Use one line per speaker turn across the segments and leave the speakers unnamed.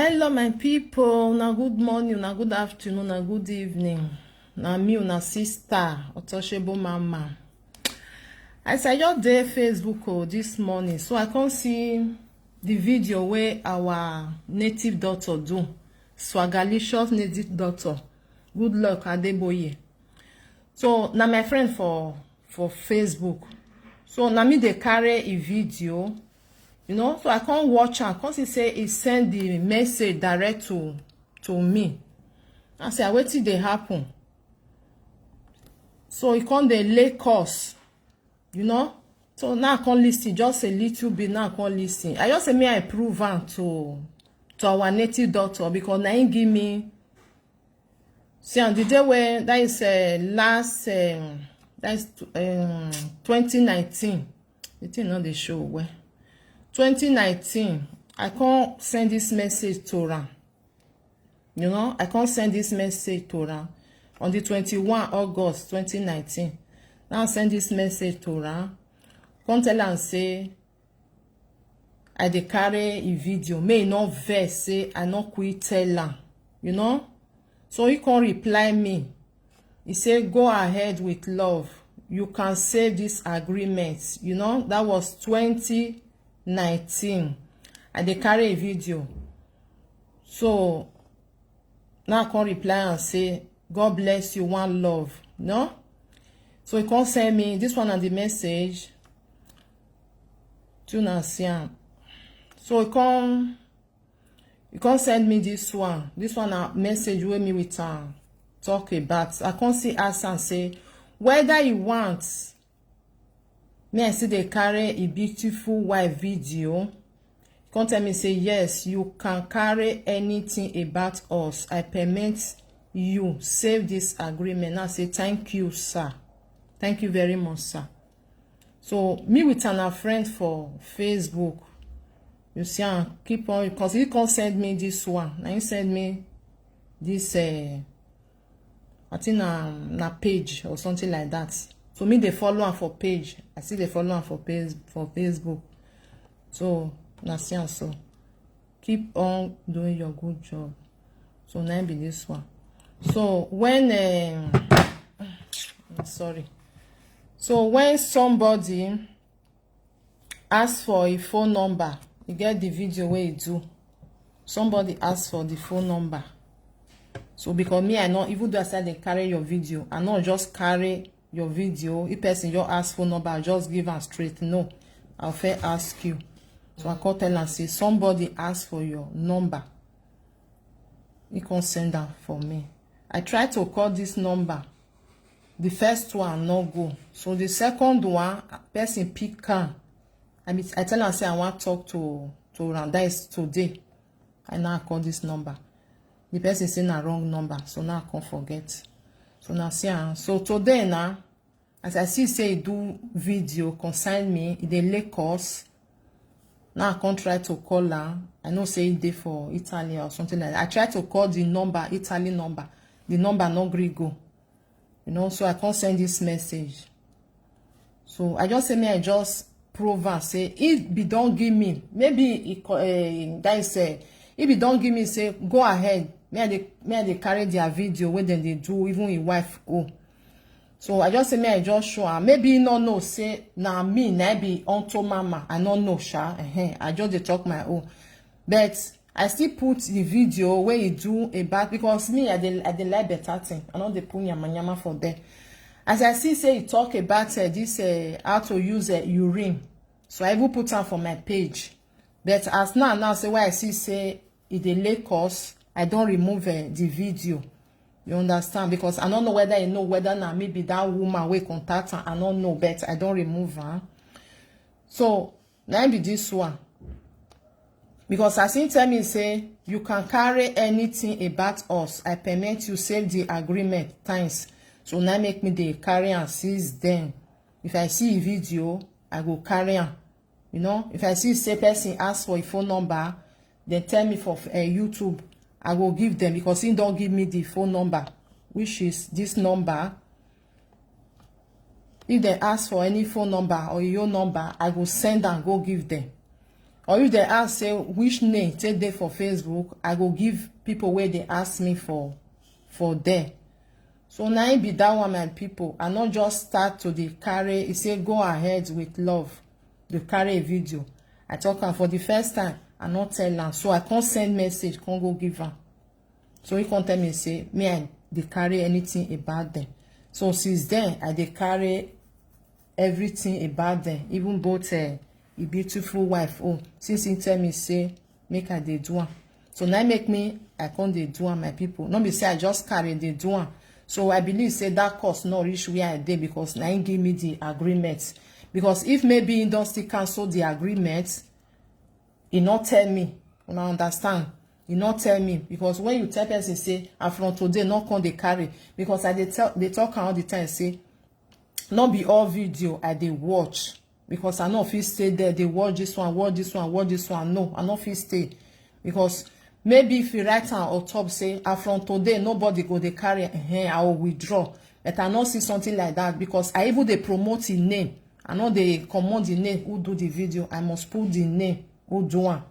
Hello my people, na good morning, na good afternoon, na good evening. Na me, na sister, Untouchable Mama. As I just dey Facebook this morning, so I can't see the video where our native doctor do. Swagalicious native doctor. Good luck, Adeboye. So na my friend for Facebook. So na me dey carry a video. You know, so I can't watch am. Cause he say he send the message direct to me. I say, what did they happen? So he can't dey lay course. You know? So now I can't listen. Just a little bit. Now I can't listen. I just say me I prove am to our native doctor because now he give me. See on the day where that is last that is 2019. The thing not the show where. 2019, I can't send this message to her. You know, I can't send this message to her. On the 21 August 2019, now I send this message to her. Come tell her and say, I dey carry a video. May not vex say I not quit tell her. You know? So he can't reply me. He say, go ahead with love. You can save this agreement. You know, that was 2019. And they carry a video. So now I can reply and say, God bless you, one love. No? So he can't send me this one and the message. So he can't send me this one. This one a message with me with talk about. I can't see ask and say whether he wants me I see they carry a beautiful white video. Come tell me say yes, you can carry anything about us. I permit you save this agreement. I say thank you, sir. Thank you very much, sir. So me with a friend for Facebook. You see, keep on because he can't send me this one. Now he send me this I think na page or something like that. So me they follow her for page. I see they follow her for page for Facebook. So na so keep on doing your good job. So now be this one. So when sorry. So when somebody asks for a phone number, you get the video where you do. Somebody asks for the phone number. So because me, I know even though I said they carry your video, I not just carry your video. If person just ask phone number, I just give her straight. No, I'll fair ask you. So I call tell and say somebody asked for your number. You can send that for me. I try to call this number. The first one no go. So the second one, person pick her. I tell her say I want to talk to her. That is today. I now call this number. The person saying a wrong number, so now I can't forget. So now see, so today now, as I see say do video consign me, they lay course. Now I can't try to call her. I know say it for Italy or something like that. I try to call the number, Italy number. The number no gree go. You know, so I can't send this message. So I just say me, I just prove and say if be don't give me, maybe guy say if you don't give me, say go ahead. May they carry their video when they do, even his wife go. So I just say me I just show her. Maybe you no know say na me na be unto mama. I don't know sha. I just dey talk my own. But I still put the video where you do about because me I dey like better thing. I know they put yama for there. As I see say you talk about this how to use urine. So I even put am for my page. But as now say why I see say it dey lay course. I don't remove the video. You understand? Because I don't know whether you know whether now maybe that woman will contact her. I don't know, but I don't remove her. So now be this one. Because as he tell me say you can carry anything about us. I permit you save the agreement. Thanks. So now make me the carry and seize them. If I see a video, I go carry on. You know, if I see say person ask for a phone number, then tell me for YouTube. I will give them because he don't give me the phone number, which is this number. If they ask for any phone number or your number, I will send and go give them. or if they ask say which name take dey for Facebook, I go give people where they ask me for there. So now it be that one, my people. I not just start to the carry. It say go ahead with love. The carry a video. I talk am for the first time. I not tell am. So I can't send message. Can't go give am. So he can't tell me say me I dey carry anything about them. So since then I dey carry everything about them. Even both a beautiful wife. Oh, since he tell me say make I dey do am. So now make me I can't dey do am, my people. Not be say I just carry dey do am. So I believe say that cost not reach where I did because now he give me the agreement. Because if maybe he don't still cancel the agreement, he not tell me. You understand? He not tell me. Because when you tell person say, and from today not come they carry. Because they talk all the time say, not be all video I they watch. Because I know if you stay there, they watch this one, watch this one, watch this one. No, I know if you stay. Because maybe if you write on top say, from today nobody go they carry, I will withdraw. But I not see something like that because I even they promote the name. I know they command the name who do the video. I must put the name who do one.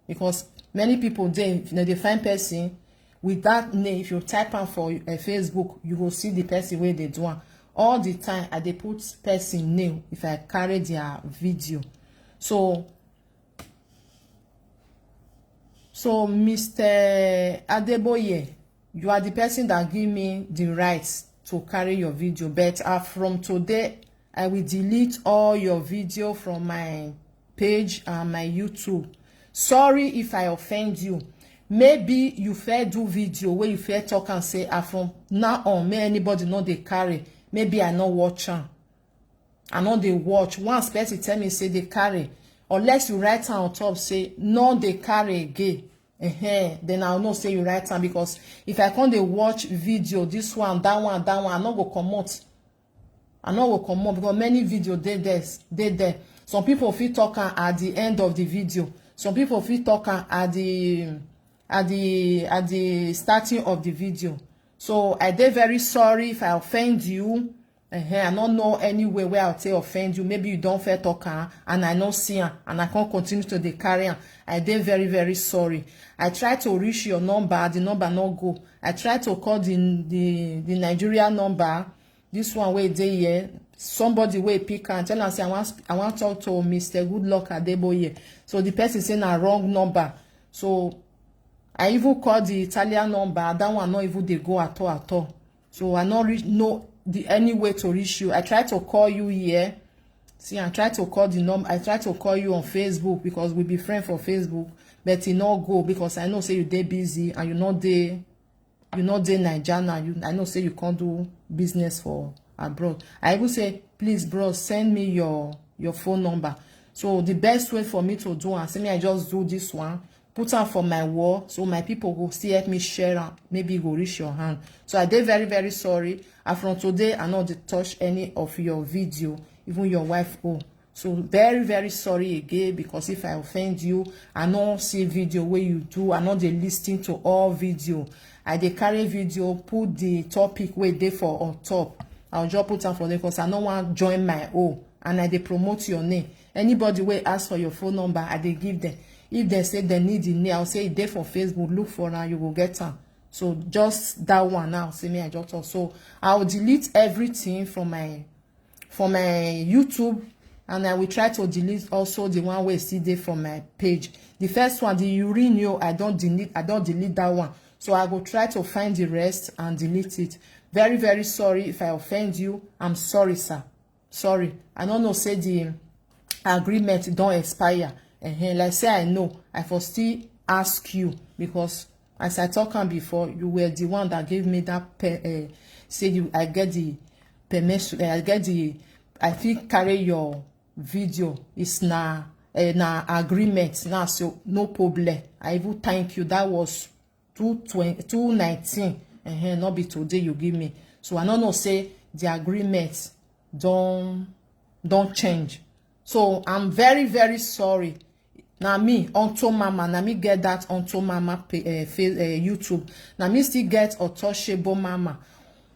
Because many people they find person with that name. If you type on for Facebook, you will see the person where they do one. All the time I they put person name if I carry their video. So Mr. Adeboye, you are the person that give me the rights to carry your video. But from today, I will delete all your video from my page and my YouTube. Sorry if I offend you. Maybe you fair do video where you fair talk and say, from now on, may anybody know they carry. Maybe I not watch them. I know they watch. Once person tell me say they carry. Unless you write on top say no they carry again. Then I'll know say you write am because if I can't they watch video, this one, that one, I not go comot. I not go comot because many video they there. Some people feel talking at the end of the video. Some people feel talking at the starting of the video. So I dey very sorry if I offend you. I don't know any way where I'll say offend you. Maybe you don't fair talk and I not see her and I can't continue to the carry. I dey very, very sorry. I try to reach your number, the number not go. I try to call the Nigeria number. This one way dey here. Somebody way pick and tell us say I want to talk to Mr. Goodluck Adeboye. So the person say na wrong number. So I even call the Italian number. That one not even they go at all. So I not know any way to reach you. I try to call you here. See, I try to call the number. I try to call you on Facebook because we be friends for Facebook. But it not go because I know say you dey busy and you not dey Nigeria. I know say you can't do business for abroad. I will say, please, bro, send me your phone number. So the best way for me to do and say me I just do this one. Put am for my wall so my people will still help me share am. Maybe it go reach your hand. So I dey very, very sorry. And from today, I not touch any of your video, even your wife. Oh, so very, very sorry again because if I offend you, I not see video where you do. I not dey listen to all video. I dey carry video, put the topic where they for on top. I'll just put am for them because I don't want join my own and I dey promote your name. Anybody will ask for your phone number, I dey give them. If they say they need the name, I'll say it there for Facebook. Look for now, you will get them. So just that one now. See me, I just talk. So I'll delete everything from my YouTube, and I will try to delete also the one where see there from my page. The first one, the Urinio, I don't delete that one. So I will try to find the rest and delete it. Very, very sorry if I offend you. I'm sorry, sir. Sorry. I don't know. Say the agreement don't expire. Like say I know, I for still ask you because as I talked on before, you were the one that gave me that say I get the permission. I think carry your video. It's na agreement now, so no problem. I even thank you. That was 219. Not be today you give me. So I don't know say the agreement don't change. So I'm very, very sorry. Now me onto mama, now me get that onto mama YouTube. Now me still get Untouchable Mama.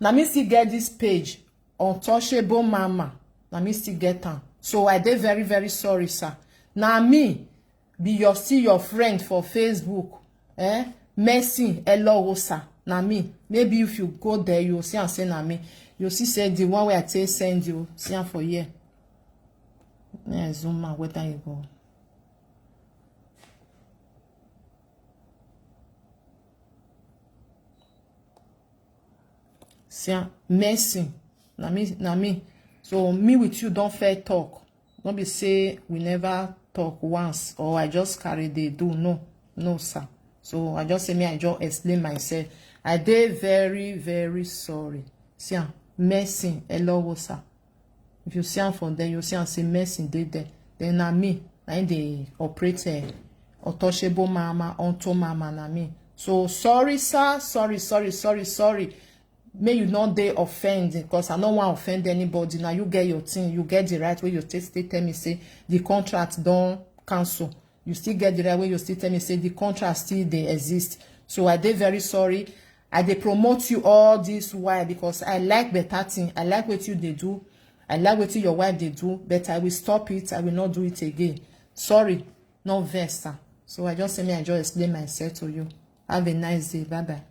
Now me still get this page Untouchable Mama. Now me still get them. So I dey very, very sorry, sir. Now me be still your friend for Facebook, Mercy Elowosa, na me. Maybe if you go there, you'll see and say na me. You'll see say the one where I tell send you, see am for here. Yeah, zoom out, where you go. See, Mercy, na me. So me with you don't fair talk. Don't be say we never talk once or I just carry they do. No, sir. So I just say me, I just explain myself. I dey very, very sorry. See, Mercy, hello, sir. If you see am from there, you see am say Mercy dey there. Then na me, na dey operate untouchable mama, onto mama na me. So sorry, sir. Sorry. May you not dey offend because I don't want to offend anybody. Now you get your thing, you get the right way. You still tell me say the contract don't cancel. You still get the right way. You still tell me say the contract still they exist. So I dey very sorry. I dey promote you all this while because I like better thing. I like what you they do. I like what your wife they do. But I will stop it. I will not do it again. Sorry, no vex. So I just say me I just explain myself to you. Have a nice day. Bye bye.